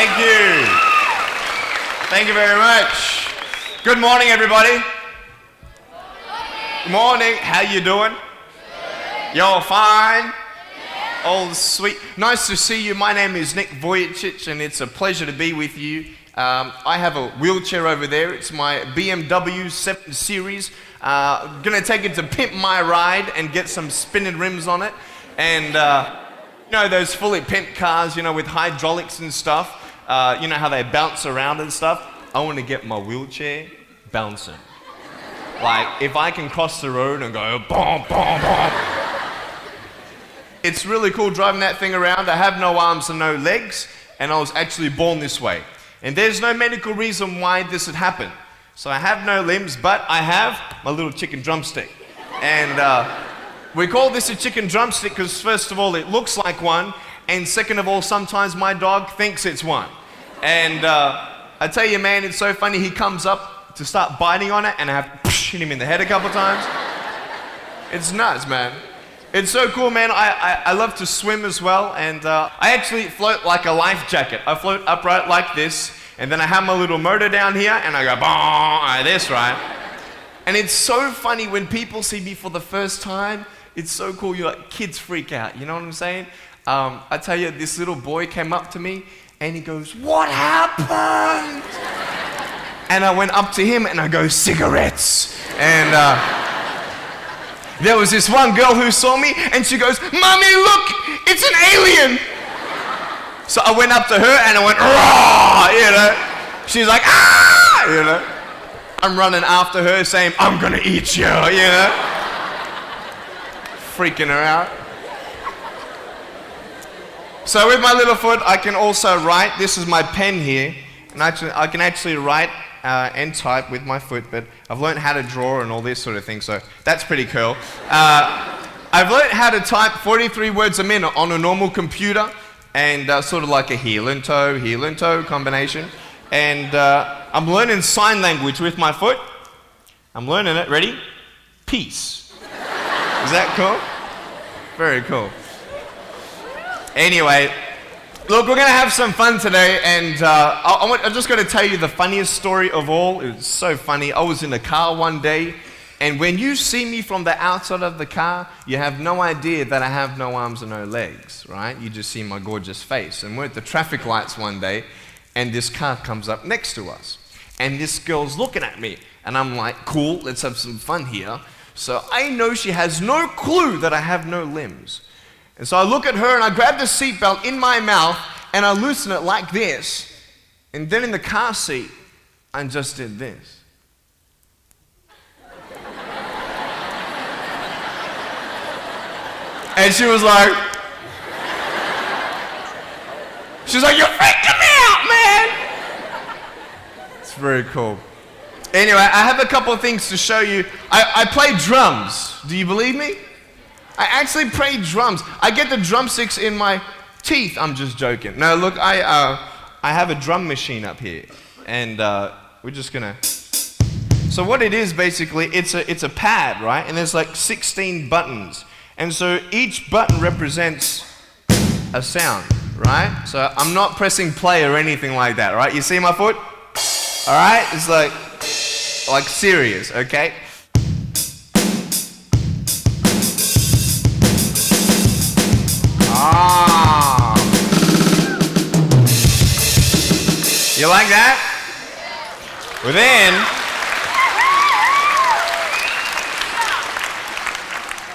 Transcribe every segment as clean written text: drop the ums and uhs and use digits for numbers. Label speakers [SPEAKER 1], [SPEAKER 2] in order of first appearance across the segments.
[SPEAKER 1] Thank you. Thank you very much. Good morning, everybody. Good morning. How you doing? You're fine? Oh, sweet. Nice to see you. My name is VOO-itch-itch, and it's a pleasure to be with you. I have a wheelchair over there. It's my BMW 7 Series. Gonna take it to pimp my ride and get some spinning rims on it. And you know those fully pimped cars, you know, with hydraulics and stuff. You know how they bounce around and stuff. I want to get my wheelchair bouncing. Like if I can cross the road and go boom, boom, boom. It's really cool driving that thing around. I have no arms and no legs, and I was actually born this way. And there's no medical reason why this had happened. So I have no limbs, but I have my little chicken drumstick. And we call this a chicken drumstick because first of all, it looks like one, and second of all, sometimes my dog thinks it's one. And I tell you, man, it's so funny. He comes up to start biting on it, and I have to hit him in the head a couple times. It's nuts, man. It's so cool, man. I love to swim as well, and I actually float like a life jacket. I float upright like this, and then I have my little motor down here, and I go boom, like this, right? And it's so funny when people see me for the first time. It's so cool. You're like, kids freak out. You know what I'm saying? I tell you, this little boy came up to me, and he goes, "What happened?" And I went up to him, and I go, "Cigarettes." And there was this one girl who saw me, and she goes, "Mommy, look, it's an alien." So I went up to her, and I went, "Raw," you know. She's like, "Ah," you know. I'm running after her, saying, "I'm gonna eat you," you know. Freaking her out. So with my little foot, I can also write. This is my pen here, and I can actually write and type with my foot, but I've learned how to draw and all this sort of thing, so that's pretty cool. I've learned how to type 43 words a minute on a normal computer, and sort of like a heel and toe combination. And I'm learning sign language with my foot. I'm learning it. Ready? Peace. Is that cool? Very cool. Anyway, look, we're going to have some fun today, and I'm just going to tell you the funniest story of all. It was so funny. I was in a car one day, and when you see me from the outside of the car, you have no idea that I have no arms and no legs, right? You just see my gorgeous face. And we're at the traffic lights one day, and this car comes up next to us. And this girl's looking at me, and I'm like, cool, let's have some fun here. So I know she has no clue that I have no limbs. And so I look at her, and I grab the seatbelt in my mouth, and I loosen it like this. And then in the car seat, I just did this. And she was like, "You're freaking me out, man." It's very cool. Anyway, I have a couple of things to show you. I play drums. Do you believe me? I actually play drums. I get the drumsticks in my teeth. I'm just joking. No, look, I have a drum machine up here, and we're just gonna. So what it is basically, it's a pad, right? And there's like 16 buttons, and so each button represents a sound, right? So I'm not pressing play or anything like that, right? You see my foot? All right, it's like serious, okay? Ah. You like that? Well then,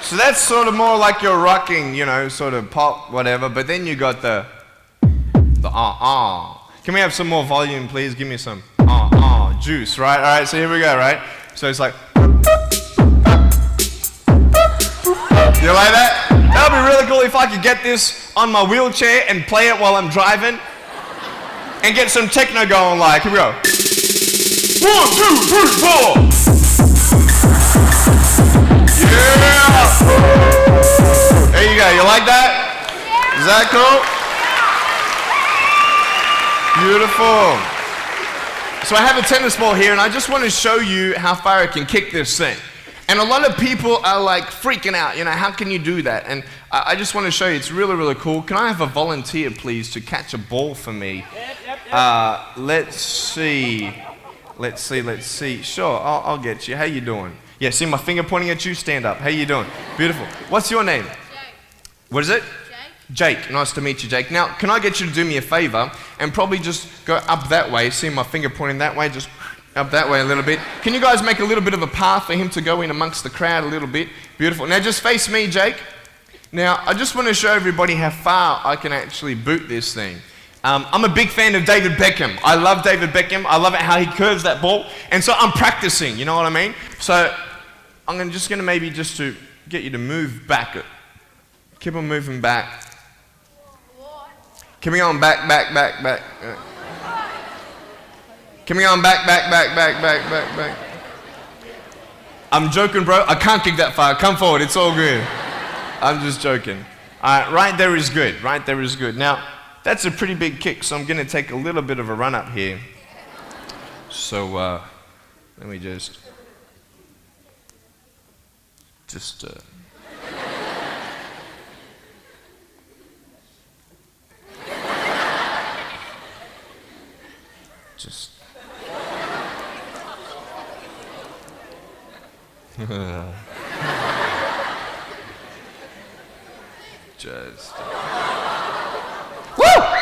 [SPEAKER 1] so that's sort of more like your rocking, you know, sort of pop, whatever, but then you got the ah. Can we have some more volume, please? Give me some juice, right? All right, so here we go, right? So it's like, you like that? That would be really cool if I could get this on my wheelchair and play it while I'm driving and get some techno going, like, here we go. 1, 2, 3, 4. Yeah! There you go, you like that? Is that cool? Beautiful. So I have a tennis ball here, and I just want to show you how far I can kick this thing. And a lot of people are like freaking out, you know, how can you do that? And I just want to show you, it's really, really cool. Can I have a volunteer, please, to catch a ball for me? Let's see. Sure, I'll get you. How you doing? Yeah, see my finger pointing at you? Stand up. How you doing? Beautiful. What's your name?
[SPEAKER 2] Jake.
[SPEAKER 1] What is it?
[SPEAKER 2] Jake.
[SPEAKER 1] Jake. Nice to meet you, Jake. Now, can I get you to do me a favor and probably just go up that way? See my finger pointing that way? Just up that way a little bit. Can you guys make a little bit of a path for him to go in amongst the crowd a little bit? Beautiful. Now, just face me, Jake. Now, I just want to show everybody how far I can actually boot this thing. I'm a big fan of David Beckham. I love David Beckham. I love it how he curves that ball. And so I'm practicing, you know what I mean? So I'm just going to maybe just to get you to move back. Keep on moving back. Keep on back. Keep on back. I'm joking, bro. I can't kick that far. Come forward. It's all good. I'm just joking. Right there is good. Right there is good. Now, that's a pretty big kick, so I'm going to take a little bit of a run up here. So, let me just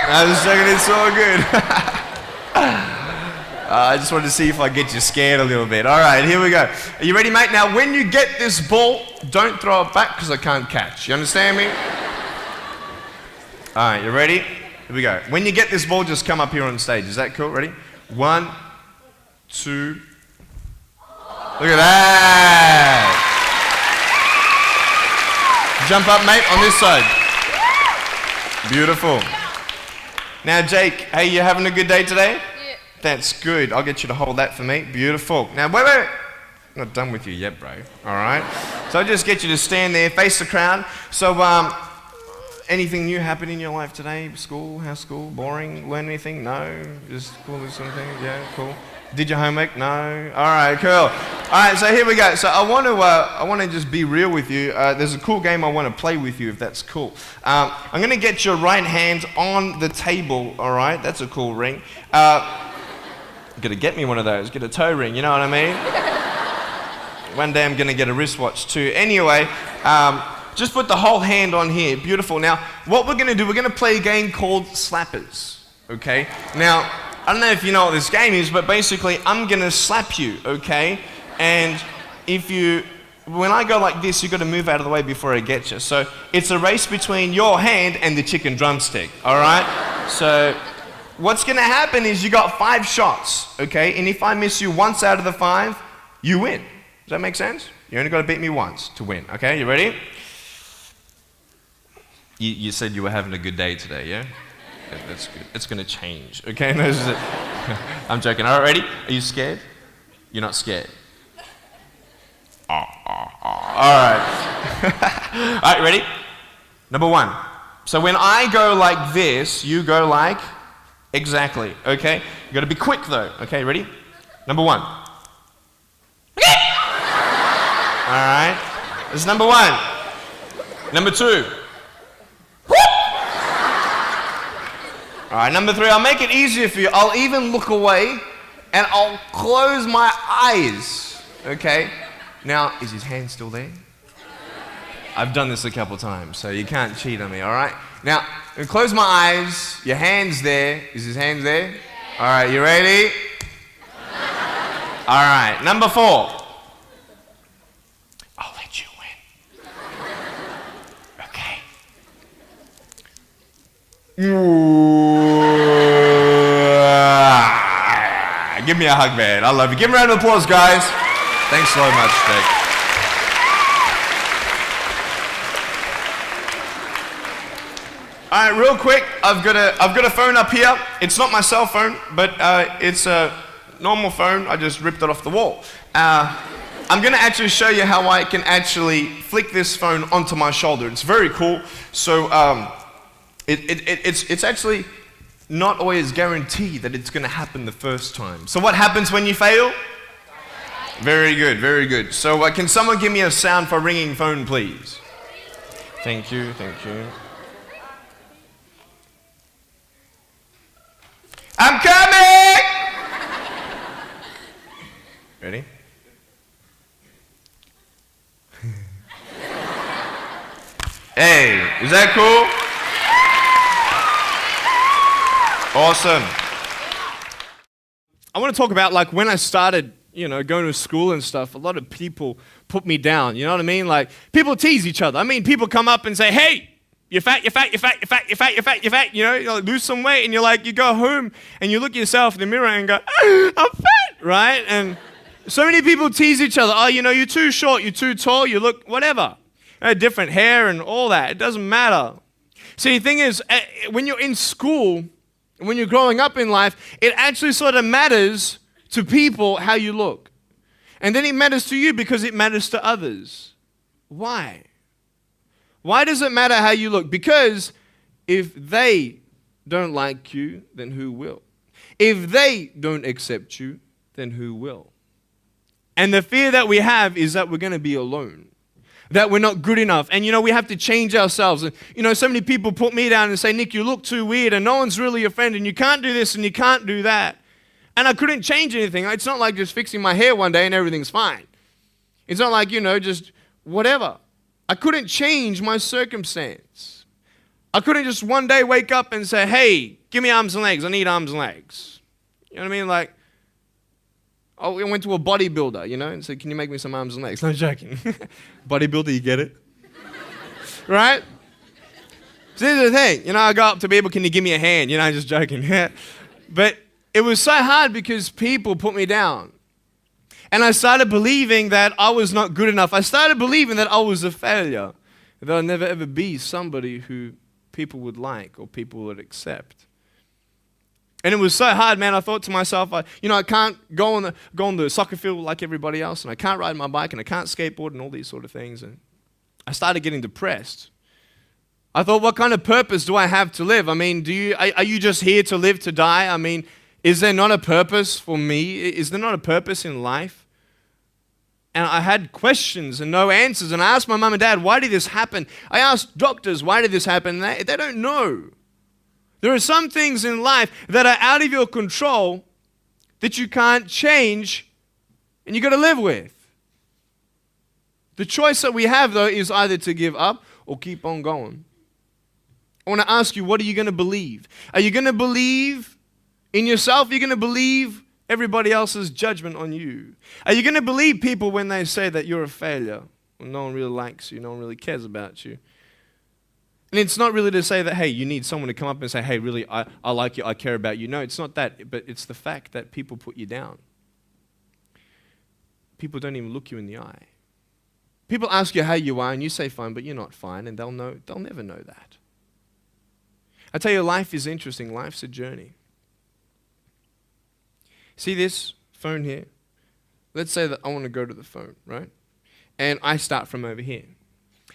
[SPEAKER 1] I was joking, it's all good. I just wanted to see if I get you scared a little bit. All right, here we go. Are you ready, mate? Now, when you get this ball, don't throw it back because I can't catch. You understand me? All right, you ready? Here we go. When you get this ball, just come up here on stage. Is that cool? Ready? 1, 2. Look at that. Jump up, mate, on this side. Beautiful. Now, Jake, hey, you having a good day today?
[SPEAKER 2] Yeah.
[SPEAKER 1] That's good. I'll get you to hold that for me. Beautiful. Now, wait. I'm not done with you yet, bro. All right? So I'll just get you to stand there, face the crowd. So, anything new happen in your life today? School? How's school? Boring? Learn anything? No? Just cool with something? Yeah, cool. Did your homework? No? All right, cool. All right, so here we go. So I want to just be real with you. There's a cool game I want to play with you, if that's cool. I'm going to get your right hand on the table, all right? That's a cool ring. Got to get me one of those. Get a toe ring, you know what I mean? One day I'm going to get a wristwatch too. Anyway, just put the whole hand on here. Beautiful. Now, what we're going to do, we're going to play a game called Slappers, okay? Now, I don't know if you know what this game is, but basically I'm gonna slap you, okay? And when I go like this, you've got to move out of the way before I get you. So it's a race between your hand and the chicken drumstick, all right? So what's gonna happen is you got 5 shots, okay? And if I miss you once out of the 5, you win. Does that make sense? You only got to beat me once to win, okay? You ready? You said you were having a good day today, yeah? That's good. It's going to change, okay? No, I'm joking. All right, ready? Are you scared? You're not scared? All right. All right, ready? Number 1. So when I go like this, you go like exactly, okay? You got to be quick though, okay? Ready? Number 1. All right. This is number 1. Number 2. All right, number 3, I'll make it easier for you. I'll even look away and I'll close my eyes, okay? Now, is his hand still there? I've done this a couple times, so you can't cheat on me, all right? Now, I'll close my eyes, your hand's there. Is his hand there? All right, you ready? All right, number 4. I'll let you win. Okay. Give me a hug, man. I love you. Give him a round of applause, guys. Thanks so much, Jake. All right, real quick, I've got a phone up here. It's not my cell phone, but it's a normal phone. I just ripped it off the wall. I'm going to actually show you how I can actually flick this phone onto my shoulder. It's very cool. So it's actually not always guaranteed that it's going to happen the first time. So what happens when you fail? Very good, very good. So can someone give me a sound for ringing phone, please? Thank you, thank you. I'm coming! Awesome. I want to talk about like when I started, going to school and stuff, a lot of people put me down, you know what I mean? Like people tease each other. I mean, people come up and say, hey, you're fat, you're fat, you're fat, you're fat, you're fat, you're fat, you're fat, you like, lose some weight, and you go home and you look at yourself in the mirror and go, I'm fat, right? And so many people tease each other. Oh, you're too short, you're too tall, you look whatever. Different hair and all that. It doesn't matter. See, the thing is, when you're in school, when you're growing up in life, it actually sort of matters to people how you look. And then it matters to you because it matters to others. Why? Why does it matter how you look? Because if they don't like you, then who will? If they don't accept you, then who will? And the fear that we have is that we're going to be alone, that we're not good enough. And, we have to change ourselves. And, so many people put me down and say, Nick, you look too weird and no one's really your friend and you can't do this and you can't do that. And I couldn't change anything. It's not like just fixing my hair one day and everything's fine. It's not like, just whatever. I couldn't change my circumstance. I couldn't just one day wake up and say, hey, give me arms and legs. I need arms and legs. You know what I mean? Like, I went to a bodybuilder, and said, can you make me some arms and legs? No joking. Bodybuilder, you get it? Right? So this is the thing. I go up to people, can you give me a hand? Just joking. But it was so hard because people put me down. And I started believing that I was not good enough. I started believing that I was a failure, that I'd never ever be somebody who people would like or people would accept. And it was so hard, man. I thought to myself, I can't go on the soccer field like everybody else, and I can't ride my bike, and I can't skateboard, and all these sort of things. And I started getting depressed. I thought, what kind of purpose do I have to live? I mean, are you just here to live to die? I mean, is there not a purpose for me? Is there not a purpose in life? And I had questions and no answers. And I asked my mum and dad, why did this happen? I asked doctors, why did this happen? And they don't know. There are some things in life that are out of your control that you can't change and you got to live with. The choice that we have, though, is either to give up or keep on going. I want to ask you, what are you going to believe? Are you going to believe in yourself? Are you going to believe everybody else's judgment on you? Are you going to believe people when they say that you're a failure, when no one really likes you, no one really cares about you? And it's not really to say that, hey, you need someone to come up and say, hey, really, I like you, I care about you. No, it's not that, but it's the fact that people put you down. People don't even look you in the eye. People ask you how you are, and you say fine, but you're not fine, and they'll never know that. I tell you, life is interesting. Life's a journey. See this phone here? Let's say that I want to go to the phone, right? And I start from over here.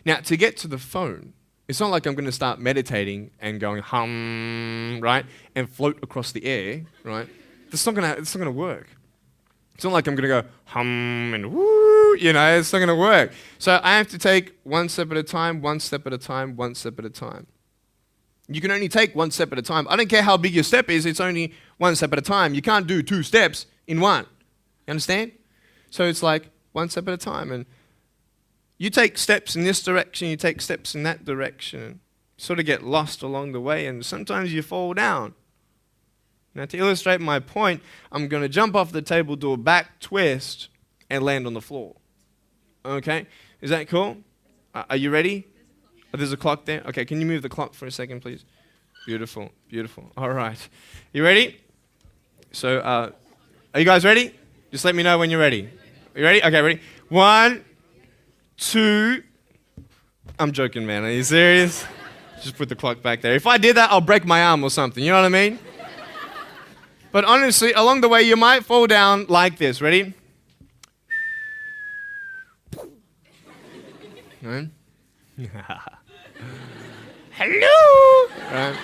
[SPEAKER 1] Now, to get to the phone, it's not like I'm going to start meditating and going hum, right? And float across the air, right? It's not going to work. It's not like I'm going to go hum and woo, it's not going to work. So I have to take one step at a time, one step at a time, one step at a time. You can only take one step at a time. I don't care how big your step is, it's only one step at a time. You can't do 2 steps in one. You understand? So it's like one step at a time. And you take steps in this direction, you take steps in that direction. You sort of get lost along the way, and sometimes you fall down. Now, to illustrate my point, I'm going to jump off the table, do a back twist, and land on the floor. Okay? Is that cool? Are you ready? Oh, there's a clock there? Okay, can you move the clock for a second, please? Beautiful, beautiful. All right. You ready? So, are you guys ready? Just let me know when you're ready. Are you ready? Okay, ready? 1, 2. I'm joking, man. Are you serious? Just put the clock back there. If I did that, I'll break my arm or something. You know what I mean? But honestly, along the way, you might fall down like this. Ready? Right? Hello! Right.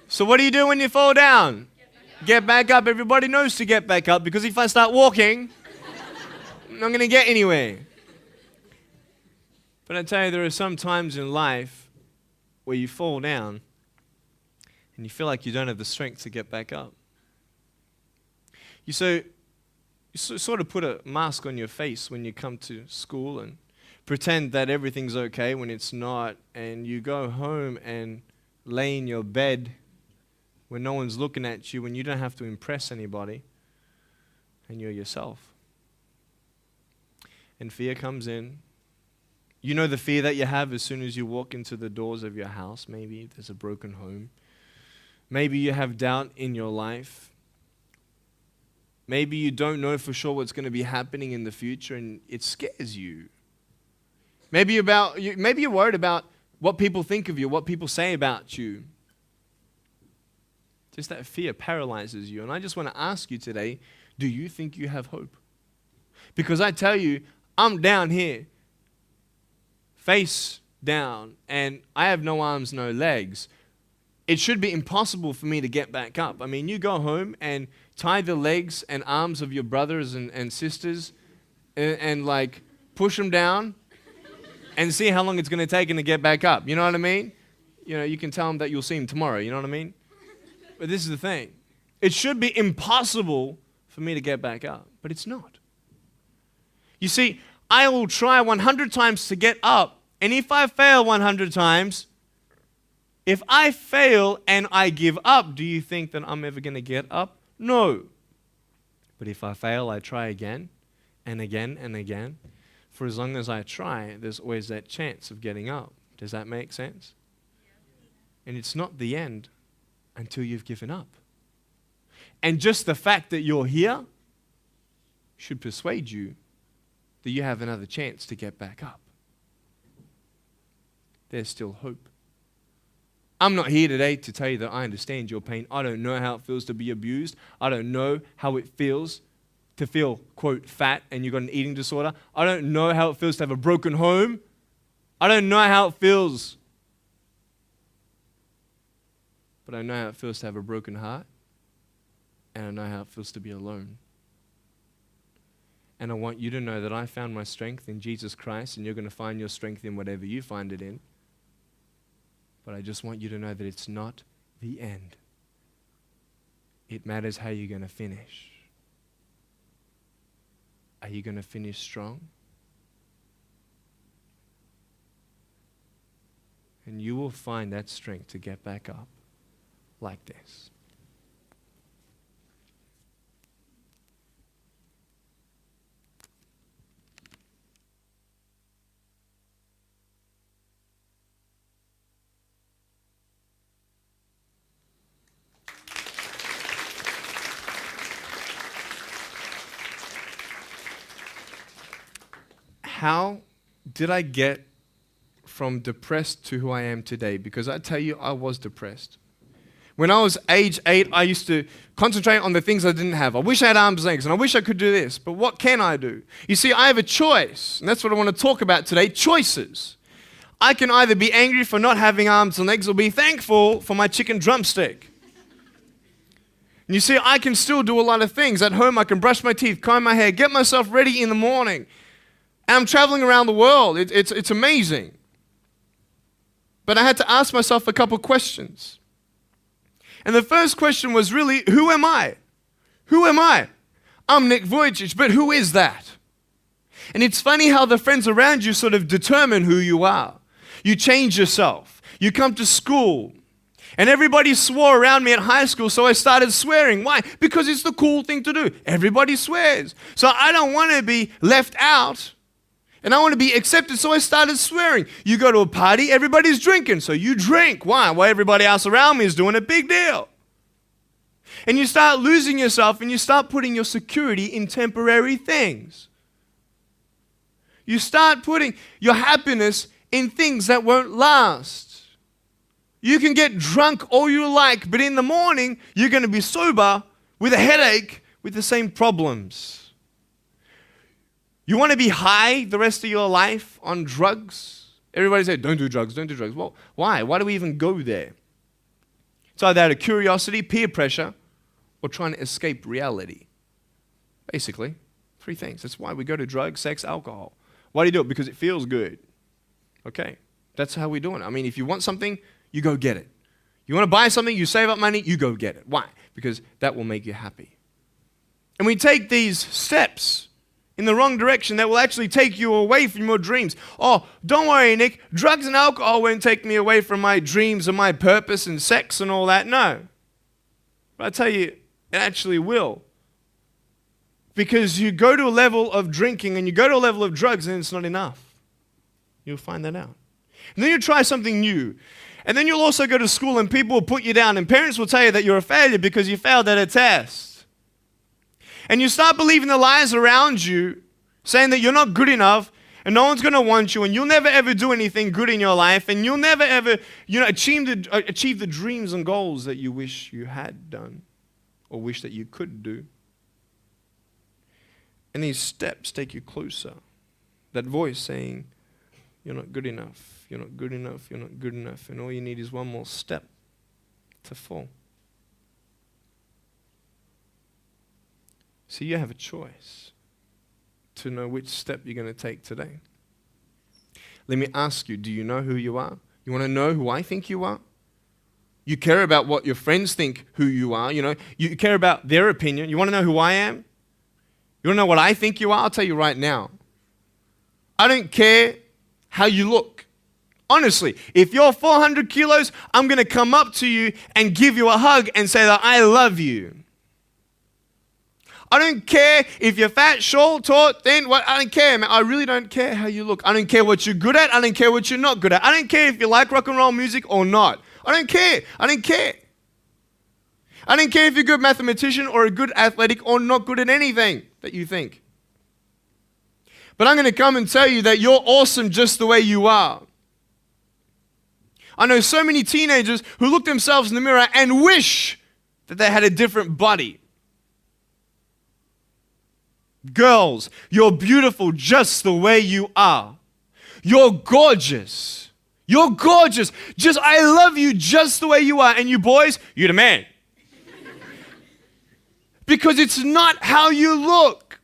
[SPEAKER 1] So what do you do when you fall down? Get back up. Everybody knows to get back up, because if I start walking, I'm not going to get anywhere. But I tell you, there are some times in life where you fall down and you feel like you don't have the strength to get back up. You sort of put a mask on your face when you come to school and pretend that everything's okay when it's not, and you go home and lay in your bed when no one's looking at you, when you don't have to impress anybody, and you're yourself. And fear comes in. You know the fear that you have as soon as you walk into the doors of your house. Maybe there's a broken home. Maybe you have doubt in your life. Maybe you don't know for sure what's going to be happening in the future, and it scares you. Maybe you're worried about what people think of you, what people say about you. Just that fear paralyzes you. And I just want to ask you today, do you think you have hope? Because I tell you, I'm down here, face down, and I have no arms, no legs. It should be impossible for me to get back up. I mean, you go home and tie the legs and arms of your brothers and sisters and like push them down and see how long it's going to take them to get back up. You know what I mean? You know, you can tell them that you'll see them tomorrow. You know what I mean? But this is the thing. It should be impossible for me to get back up, but it's not. You see, I will try 100 times to get up, and if I fail 100 times, if I fail and I give up, do you think that I'm ever going to get up? No. But if I fail, I try again and again and again. For as long as I try, there's always that chance of getting up. Does that make sense? And it's not the end until you've given up. And just the fact that you're here should persuade you that you have another chance to get back up. There's still hope. I'm not here today to tell you that I understand your pain. I don't know how it feels to be abused. I don't know how it feels to feel, quote, fat and you've got an eating disorder. I don't know how it feels to have a broken home. I don't know how it feels. But I know how it feels to have a broken heart. And I know how it feels to be alone. And I want you to know that I found my strength in Jesus Christ, and you're going to find your strength in whatever you find it in. But I just want you to know that it's not the end. It matters how you're going to finish. Are you going to finish strong? And you will find that strength to get back up like this. How did I get from depressed to who I am today? Because I tell you, I was depressed. When I was age 8, I used to concentrate on the things I didn't have. I wish I had arms and legs, and I wish I could do this, but what can I do? You see, I have a choice, and that's what I want to talk about today, choices. I can either be angry for not having arms and legs or be thankful for my chicken drumstick. And you see, I can still do a lot of things. At home, I can brush my teeth, comb my hair, get myself ready in the morning. And I'm traveling around the world. It's amazing. But I had to ask myself a couple questions. And the first question was really, who am I? Who am I? I'm Nick Vujicic, but who is that? And it's funny how the friends around you sort of determine who you are. You change yourself. You come to school. And everybody swore around me at high school, so I started swearing. Why? Because it's the cool thing to do. Everybody swears. So I don't want to be left out. And I want to be accepted, so I started swearing. You go to a party, everybody's drinking, so you drink. Why? Well, everybody else around me is doing a big deal. And you start losing yourself, and you start putting your security in temporary things. You start putting your happiness in things that won't last. You can get drunk all you like, but in the morning, you're going to be sober with a headache with the same problems. You want to be high the rest of your life on drugs? Everybody says, don't do drugs, don't do drugs. Well, why? Why do we even go there? It's either out of curiosity, peer pressure, or trying to escape reality. Basically, 3 things. That's why we go to drugs, sex, alcohol. Why do you do it? Because it feels good. Okay, that's how we're doing it. I mean, if you want something, you go get it. You want to buy something, you save up money, you go get it. Why? Because that will make you happy. And we take these steps in the wrong direction that will actually take you away from your dreams. Oh, don't worry, Nick. Drugs and alcohol won't take me away from my dreams and my purpose and sex and all that. No. But I tell you, it actually will. Because you go to a level of drinking and you go to a level of drugs and it's not enough. You'll find that out. And then you try something new. And then you'll also go to school and people will put you down and parents will tell you that you're a failure because you failed at a test. And you start believing the lies around you saying that you're not good enough and no one's going to want you and you'll never ever do anything good in your life and you'll never ever achieve the dreams and goals that you wish you had done or wish that you could do. And these steps take you closer. That voice saying, you're not good enough, you're not good enough, you're not good enough. And all you need is one more step to fall. So you have a choice to know which step you're going to take today. Let me ask you, do you know who you are? You want to know who I think you are? You care about what your friends think who you are. You care about their opinion. You want to know who I am? You want to know what I think you are? I'll tell you right now. I don't care how you look. Honestly, if you're 400 kilos, I'm going to come up to you and give you a hug and say that I love you. I don't care if you're fat, short, tall, thin. I don't care, man. I really don't care how you look. I don't care what you're good at. I don't care what you're not good at. I don't care if you like rock and roll music or not. I don't care. I don't care. I don't care if you're a good mathematician or a good athletic or not good at anything that you think. But I'm going to come and tell you that you're awesome just the way you are. I know so many teenagers who look themselves in the mirror and wish that they had a different body. Girls, you're beautiful just the way you are. You're gorgeous. You're gorgeous. I love you just the way you are. And you boys, you're the man. Because it's not how you look.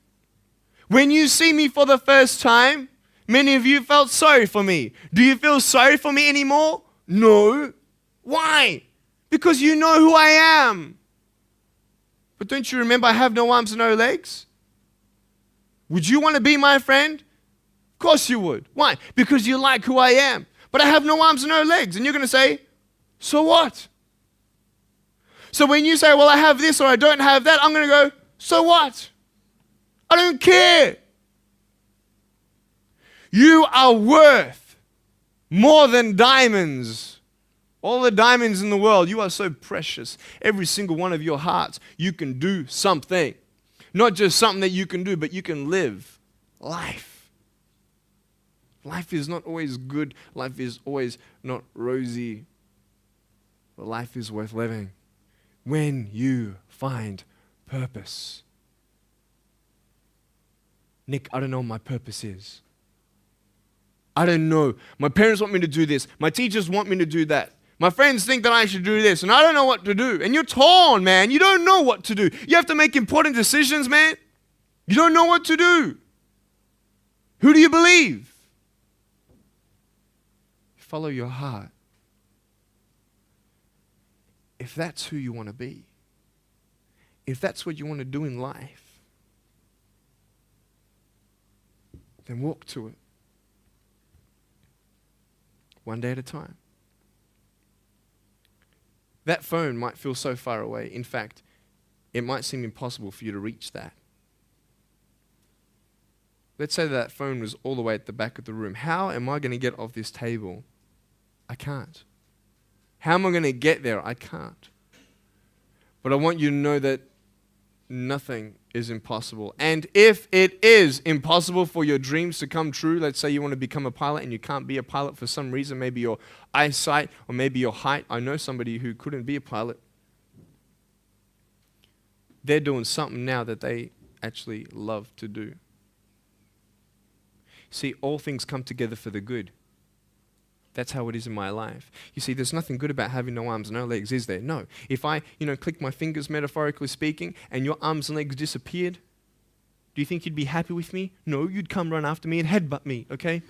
[SPEAKER 1] When you see me for the first time, many of you felt sorry for me. Do you feel sorry for me anymore? No. Why? Because you know who I am. But don't you remember I have no arms and no legs? Would you want to be my friend? Of course you would. Why? Because you like who I am. But I have no arms and no legs. And you're going to say, so what? So when you say, well, I have this or I don't have that, I'm going to go, so what? I don't care. You are worth more than diamonds. All the diamonds in the world, you are so precious. Every single one of your hearts, you can do something. Not just something that you can do, but you can live life. Life is not always good. Life is always not rosy. But life is worth living when you find purpose. Nick, I don't know what my purpose is. I don't know. My parents want me to do this. My teachers want me to do that. My friends think that I should do this, and I don't know what to do. And you're torn, man. You don't know what to do. You have to make important decisions, man. You don't know what to do. Who do you believe? Follow your heart. If that's who you want to be, if that's what you want to do in life, then walk to it. One day at a time. That phone might feel so far away. In fact, it might seem impossible for you to reach that. Let's say that phone was all the way at the back of the room. How am I going to get off this table? I can't. How am I going to get there? I can't. But I want you to know that nothing is impossible. And if it is impossible for your dreams to come true, let's say you want to become a pilot and you can't be a pilot for some reason, maybe your eyesight or maybe your height. I know somebody who couldn't be a pilot. They're doing something now that they actually love to do. See, all things come together for the good. That's how it is in my life. You see, there's nothing good about having no arms and no legs, is there? No. If I, click my fingers, metaphorically speaking, and your arms and legs disappeared, do you think you'd be happy with me? No, you'd come run after me and headbutt me, okay?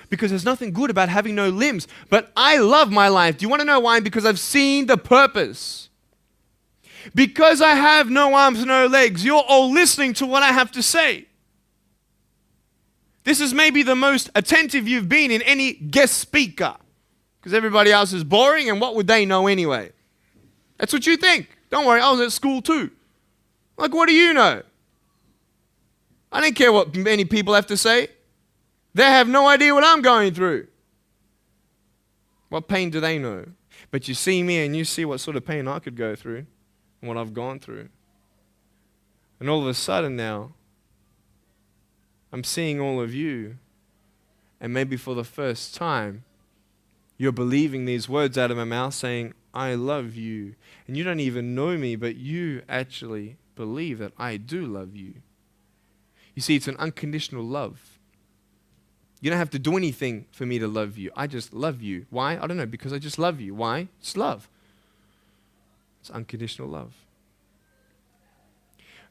[SPEAKER 1] Because there's nothing good about having no limbs. But I love my life. Do you want to know why? Because I've seen the purpose. Because I have no arms and no legs, you're all listening to what I have to say. This is maybe the most attentive you've been in any guest speaker. Because everybody else is boring, and what would they know anyway? That's what you think. Don't worry, I was at school too. Like, what do you know? I don't care what many people have to say. They have no idea what I'm going through. What pain do they know? But you see me and you see what sort of pain I could go through and what I've gone through. And all of a sudden now, I'm seeing all of you, and maybe for the first time, you're believing these words out of my mouth saying, I love you. And you don't even know me, but you actually believe that I do love you. You see, it's an unconditional love. You don't have to do anything for me to love you. I just love you. Why? I don't know, because I just love you. Why? It's love. It's unconditional love.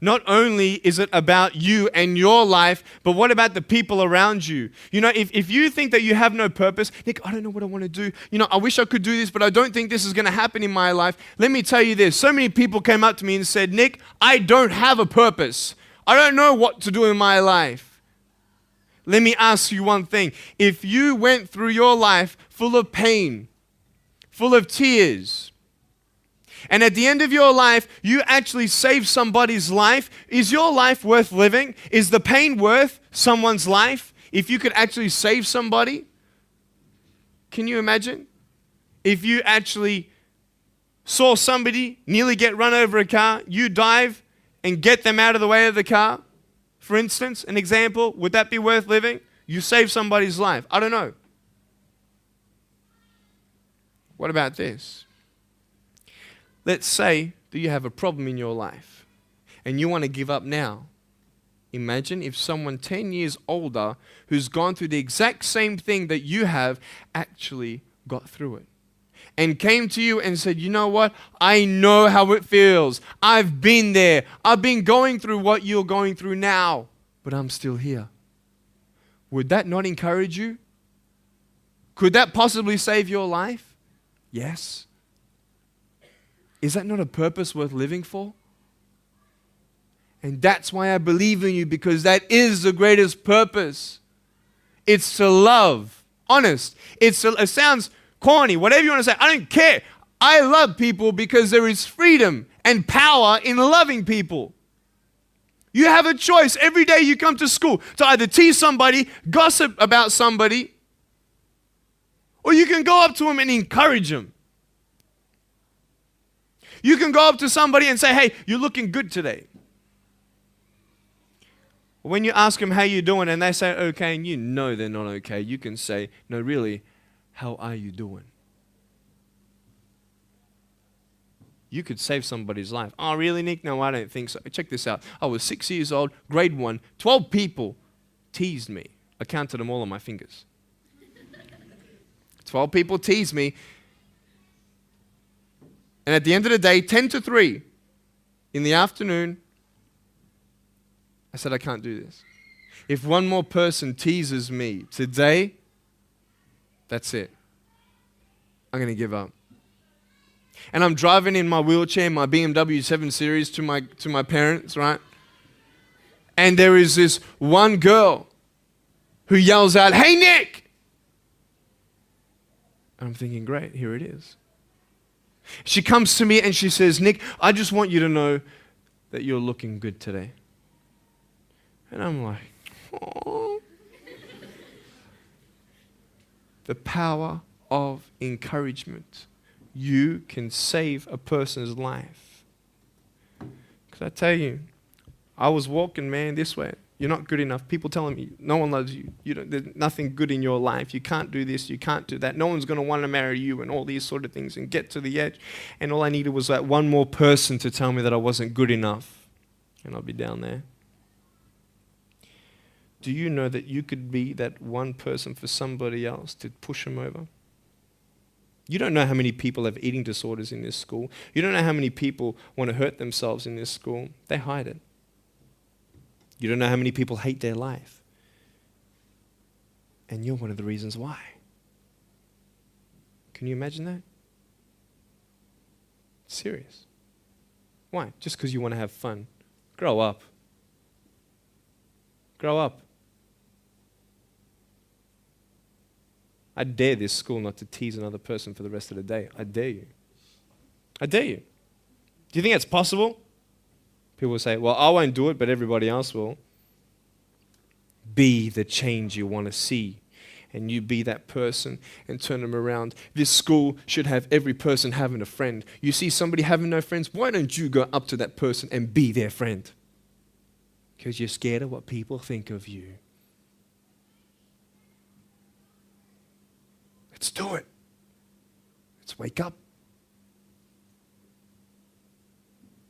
[SPEAKER 1] Not only is it about you and your life, but what about the people around you? You know, if you think that you have no purpose, Nick, I don't know what I want to do. You know, I wish I could do this, but I don't think this is going to happen in my life. Let me tell you this. So many people came up to me and said, Nick, I don't have a purpose. I don't know what to do in my life. Let me ask you one thing. If you went through your life full of pain, full of tears, and at the end of your life, you actually saved somebody's life, is your life worth living? Is the pain worth someone's life? If you could actually save somebody? Can you imagine? If you actually saw somebody nearly get run over a car, you dive and get them out of the way of the car, for instance, an example, would that be worth living? You save somebody's life. I don't know. What about this? Let's say that you have a problem in your life and you want to give up now. Imagine if someone 10 years older who's gone through the exact same thing that you have actually got through it and came to you and said, you know what? I know how it feels. I've been there. I've been going through what you're going through now, but I'm still here. Would that not encourage you? Could that possibly save your life? Yes. Is that not a purpose worth living for? And that's why I believe in you, because that is the greatest purpose. It's to love. Honest. It sounds corny, whatever you want to say. I don't care. I love people because there is freedom and power in loving people. You have a choice every day you come to school to either tease somebody, gossip about somebody, or you can go up to them and encourage them. You can go up to somebody and say, hey, you're looking good today. When you ask them how you're doing and they say okay and you know they're not okay, you can say, no, really, how are you doing? You could save somebody's life. Oh, really, Nick? No, I don't think so. Check this out. I was 6 years old, grade 1, 12 people teased me. I counted them all on my fingers. 12 people teased me. And at the end of the day, 10 to 3 in the afternoon, I said, I can't do this. If one more person teases me today, that's it. I'm going to give up. And I'm driving in my wheelchair, my BMW 7 Series to my parents, right? And there is this one girl who yells out, hey, Nick! And I'm thinking, great, here it is. She comes to me and she says, Nick, I just want you to know that you're looking good today. And I'm like, oh. The power of encouragement. You can save a person's life. Because I tell you, I was walking, man, this way. You're not good enough. People telling me, no one loves you. There's nothing good in your life. You can't do this. You can't do that. No one's going to want to marry you and all these sort of things and get to the edge. And all I needed was that one more person to tell me that I wasn't good enough. And I'll be down there. Do you know that you could be that one person for somebody else to push them over? You don't know how many people have eating disorders in this school. You don't know how many people want to hurt themselves in this school. They hide it. You don't know how many people hate their life. And you're one of the reasons why. Can you imagine that? It's serious. Why? Just because you want to have fun. Grow up. Grow up. I dare this school not to tease another person for the rest of the day. I dare you. I dare you.
[SPEAKER 2] Do you think it's possible? People will say, well, I won't do it, but everybody else will. Be the change you want to see. And you be that person and turn them around. This school should have every person having a friend. You see somebody having no friends, why don't you go up to that person and be their friend? Because you're scared of what people think of you. Let's do it. Let's wake up.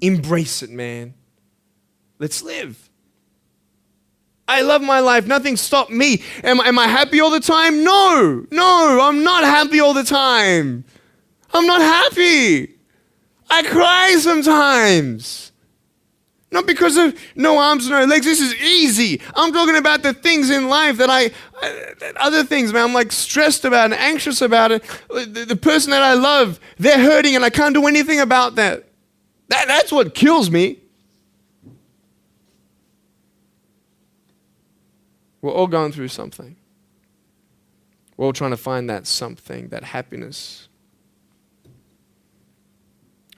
[SPEAKER 2] Embrace it, man. Let's live. I love my life. Nothing stopped me. Am I happy all the time? No, I'm not happy all the time. I'm not happy. I cry sometimes. Not because of no arms, no legs. This is easy. I'm talking about the things in life that other things, man, I'm like stressed about and anxious about it. The person that I love, they're hurting and I can't do anything about that. That's what kills me. We're all going through something. We're all trying to find that something, that happiness.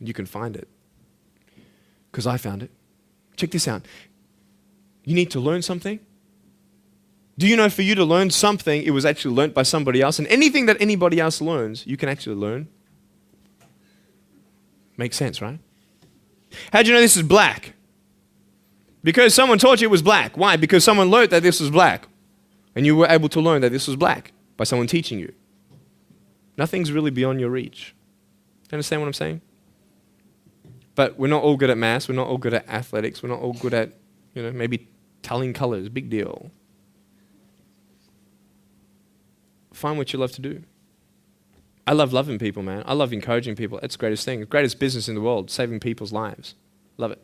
[SPEAKER 2] You can find it. Because I found it. Check this out. You need to learn something. Do you know for you to learn something, it was actually learnt by somebody else? And anything that anybody else learns, you can actually learn. Makes sense, right? How'd you know this is black? Because someone taught you it was black. Why? Because someone learned that this was black. And you were able to learn that this was black by someone teaching you. Nothing's really beyond your reach. You understand what I'm saying? But we're not all good at maths. We're not all good at athletics. We're not all good at, maybe telling colors. Big deal. Find what you love to do. I love loving people, man. I love encouraging people. It's the greatest thing. The greatest business in the world, saving people's lives. Love it.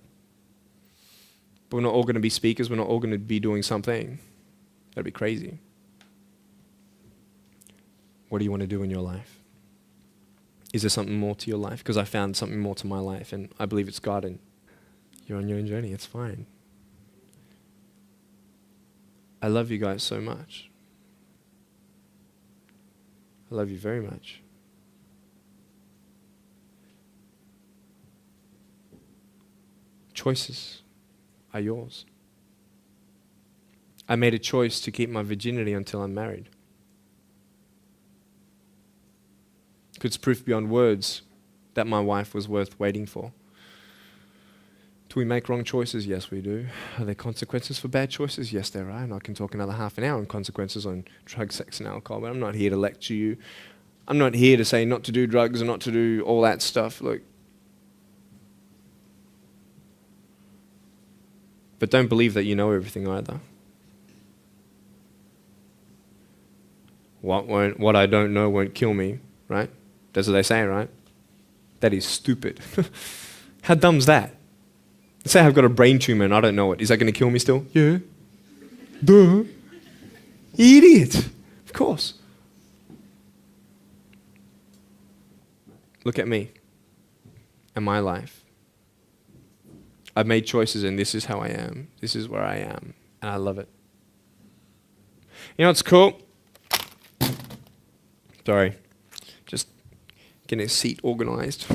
[SPEAKER 2] But we're not all going to be speakers. We're not all going to be doing something. That'd be crazy. What do you want to do in your life? Is there something more to your life? Because I found something more to my life, and I believe it's God, and you're on your own journey. It's fine. I love you guys so much. I love you very much. Choices are yours. I made a choice to keep my virginity until I'm married. It's proof beyond words that my wife was worth waiting for. Do we make wrong choices? Yes, we do. Are there consequences for bad choices? Yes, there are. And I can talk another half an hour on consequences on drugs, sex, and alcohol, but I'm not here to lecture you. I'm not here to say not to do drugs and not to do all that stuff. Look. But don't believe that you know everything either. What I don't know won't kill me, right? That's what they say, right? That is stupid. How dumb's that? Let's say I've got a brain tumor and I don't know it. Is that going to kill me still? Yeah. Duh. Idiot. Of course. Look at me and my life. I've made choices and this is how I am. This is where I am. And I love it. You know what's cool? Sorry. Just getting a seat organized.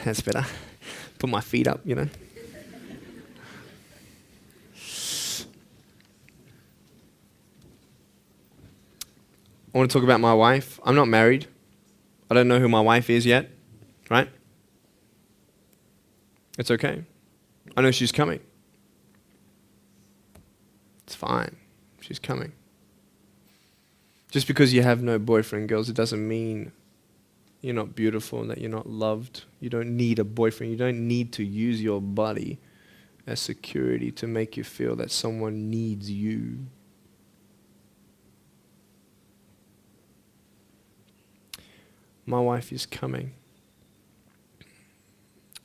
[SPEAKER 2] That's better. Put my feet up, I want to talk about my wife. I'm not married. I don't know who my wife is yet, right? It's okay. I know she's coming. It's fine. She's coming. Just because you have no boyfriend, girls, it doesn't mean you're not beautiful and that you're not loved. You don't need a boyfriend. You don't need to use your body as security to make you feel that someone needs you. My wife is coming.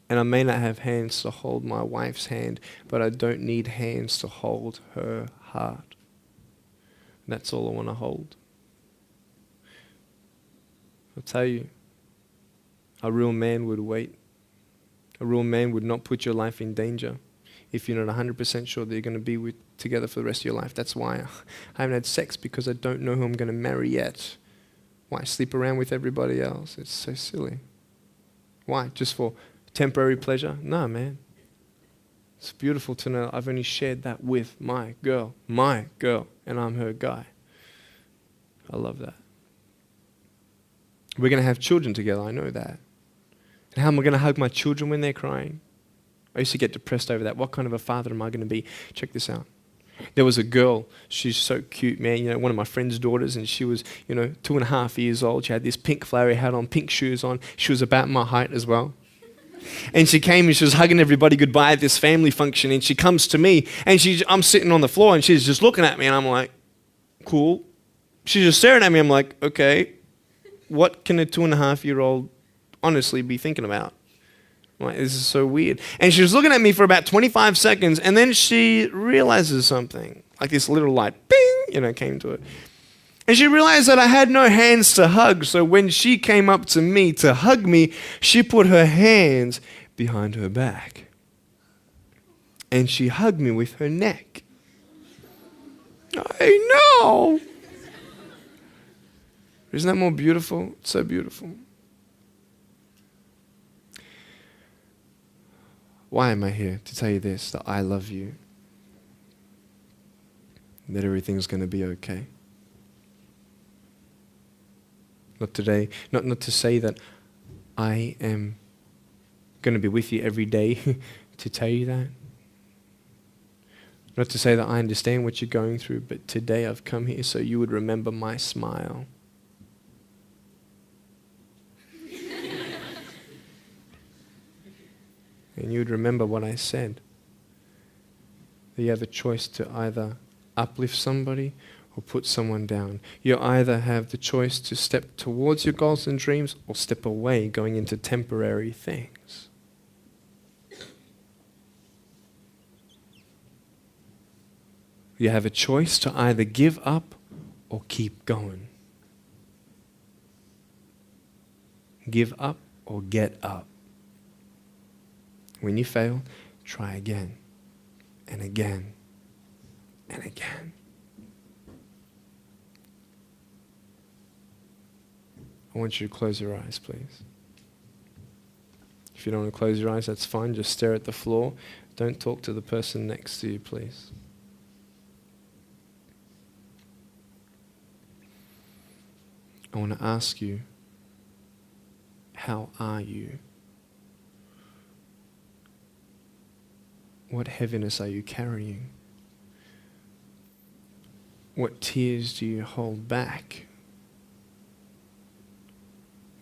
[SPEAKER 2] And I may not have hands to hold my wife's hand, but I don't need hands to hold her heart. That's all I want to hold. I'll tell you, a real man would wait. A real man would not put your life in danger if you're not 100% sure that you're going to be together for the rest of your life. That's why I haven't had sex, because I don't know who I'm going to marry yet. Why sleep around with everybody else? It's so silly. Why? Just for temporary pleasure? No, man. It's beautiful to know I've only shared that with my girl, and I'm her guy. I love that. We're going to have children together, I know that. And how am I going to hug my children when they're crying? I used to get depressed over that. What kind of a father am I going to be? Check this out. There was a girl, she's so cute, man, one of my friend's daughters, and she was, 2.5 years old. She had this pink flowery hat on, pink shoes on. She was about my height as well. And she came and she was hugging everybody goodbye at this family function, and she comes to me, and I'm sitting on the floor, and she's just looking at me, and I'm like, cool. She's just staring at me. I'm like, okay, what can a 2.5-year-old honestly be thinking about? I'm like, this is so weird. And she was looking at me for about 25 seconds, and then she realizes something. Like this little light, bing, came to it. And she realized that I had no hands to hug, so when she came up to me to hug me, she put her hands behind her back. And she hugged me with her neck. I know. Isn't that more beautiful? It's so beautiful. Why am I here? To tell you this, that I love you. That everything's going to be okay. Not today, not to say that I am going to be with you every day to tell you that. Not to say that I understand what you're going through, but today I've come here so you would remember my smile. And you would remember what I said. That you have a choice to either uplift somebody or put someone down. You either have the choice to step towards your goals and dreams or step away, going into temporary things. You have a choice to either give up or keep going. Give up or get up. When you fail, try again and again and again. I want you to close your eyes, please. If you don't want to close your eyes, that's fine. Just stare at the floor. Don't talk to the person next to you, please. I want to ask you, how are you? What heaviness are you carrying? What tears do you hold back?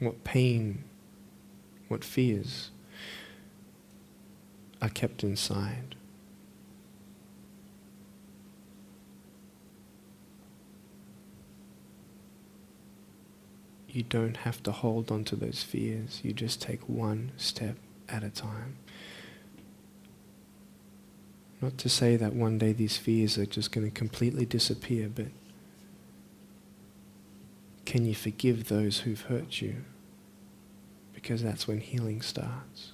[SPEAKER 2] What pain, what fears are kept inside? You don't have to hold on to those fears. You just take one step at a time. Not to say that one day these fears are just going to completely disappear, but can you forgive those who've hurt you? Because that's when healing starts.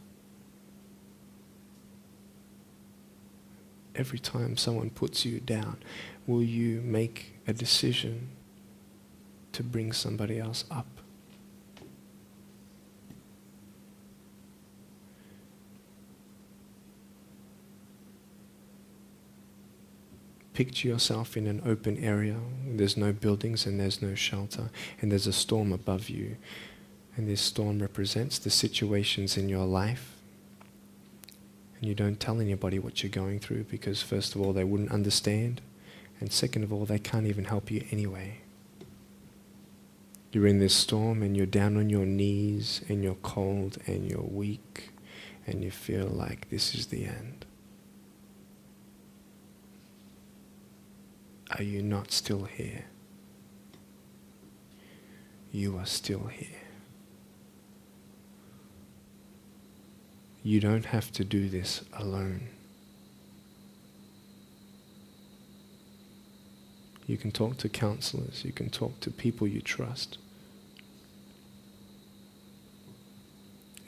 [SPEAKER 2] Every time someone puts you down, will you make a decision to bring somebody else up? Picture yourself in an open area. There's no buildings and there's no shelter, and there's a storm above you. And this storm represents the situations in your life. And you don't tell anybody what you're going through because first of all, they wouldn't understand. And second of all, they can't even help you anyway. You're in this storm and you're down on your knees and you're cold and you're weak and you feel like this is the end. Are you not still here? You are still here. You don't have to do this alone. You can talk to counselors. You can talk to people you trust.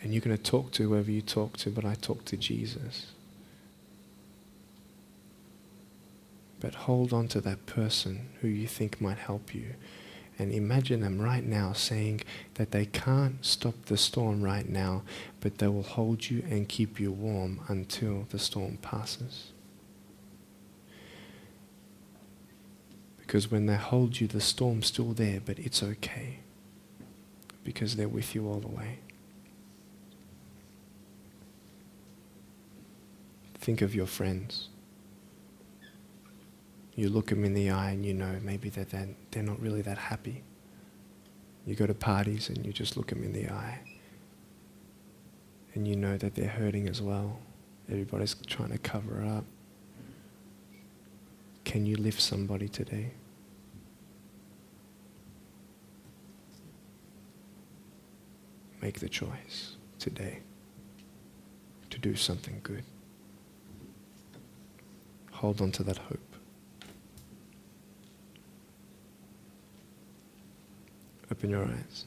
[SPEAKER 2] And you're going to talk to whoever you talk to, but I talk to Jesus. But hold on to that person who you think might help you And imagine them right now saying that they can't stop the storm right now, but they will hold you and keep you warm until the storm passes. Because when they hold you, the storm's still there, but it's okay. Because they're with you all the way. Think of your friends. You look them in the eye and you know maybe that they're not really that happy. You go to parties and you just look them in the eye. And you know that they're hurting as well. Everybody's trying to cover up. Can you lift somebody today? Make the choice today to do something good. Hold on to that hope. Open your eyes.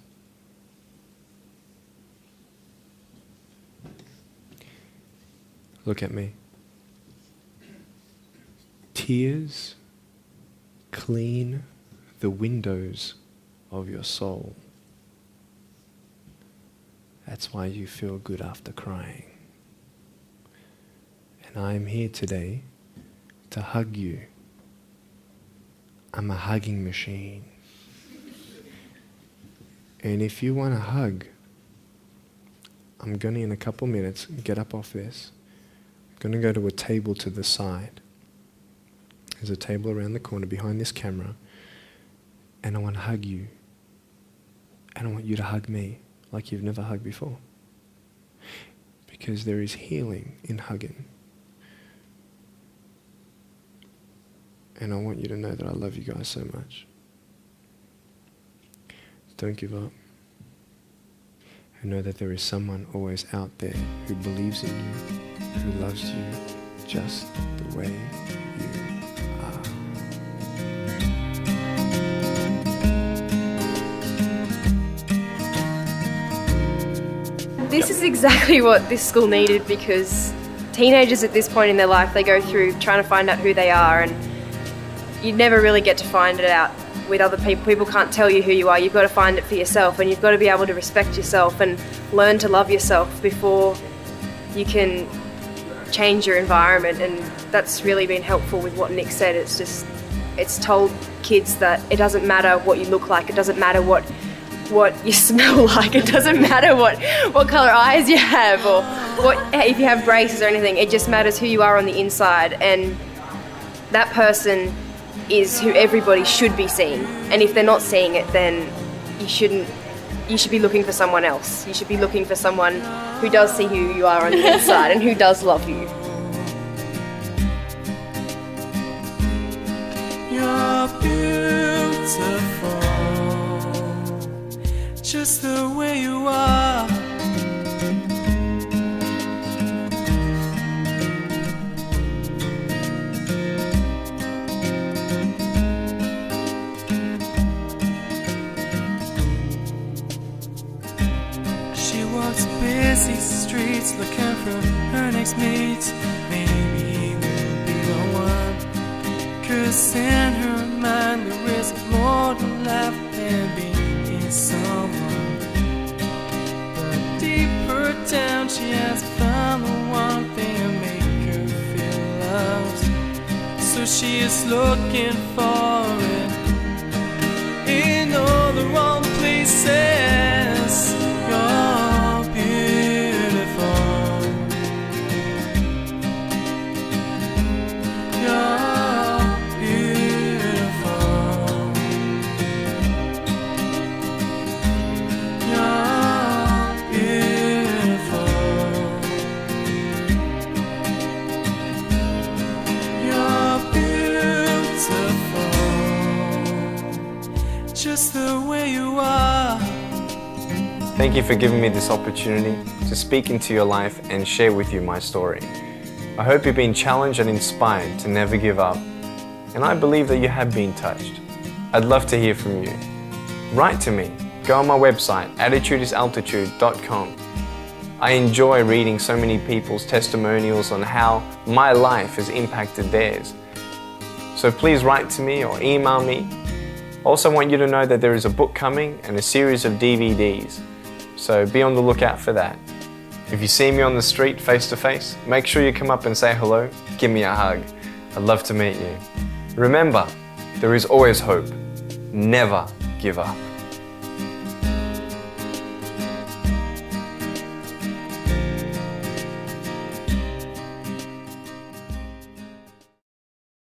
[SPEAKER 2] Look at me. Tears clean the windows of your soul. That's why you feel good after crying. And I am here today to hug you. I'm a hugging machine. And if you want a hug, I'm going to, in a couple minutes, get up off this. I'm going to go to a table to the side. There's a table around the corner behind this camera. And I want to hug you. And I want you to hug me like you've never hugged before. Because there is healing in hugging. And I want you to know that I love you guys so much. Don't give up. And know that there is someone always out there who believes in you, who loves you just the way you are.
[SPEAKER 3] This is exactly what this school needed, because teenagers at this point in their life, they go through trying to find out who they are, and you never really get to find it out with other people. People can't tell you who you are. You've got to find it for yourself, and you've got to be able to respect yourself and learn to love yourself before you can change your environment. And that's really been helpful with what Nick said. It's told kids that it doesn't matter what you look like, it doesn't matter what you smell like, it doesn't matter what colour eyes you have or if you have braces or anything. It just matters who you are on the inside, and that person is who everybody should be seeing. And if they're not seeing it, then you should be looking for someone else. You should be looking for someone who does see who you are on the inside and who does love you.
[SPEAKER 4] You're beautiful, just the way you are. Busy streets looking for her next mate. Maybe he will be the one, 'cause in her mind there is more to life than being someone. But deeper down she has found the one thing to make her feel loved. So she is looking for it in all the wrong places. Just the way you are.
[SPEAKER 5] Thank you for giving me this opportunity to speak into your life and share with you my story. I hope you've been challenged and inspired to never give up, and I believe that you have been touched. I'd love to hear from you. Write to me. Go on my website, attitudesaltitude.com. I enjoy reading so many people's testimonials on how my life has impacted theirs. So please write to me or email me. I also want you to know that there is a book coming and a series of DVDs, so be on the lookout for that. If you see me on the street face to face, make sure you come up and say hello, give me a hug. I'd love to meet you. Remember, there is always hope. Never give up.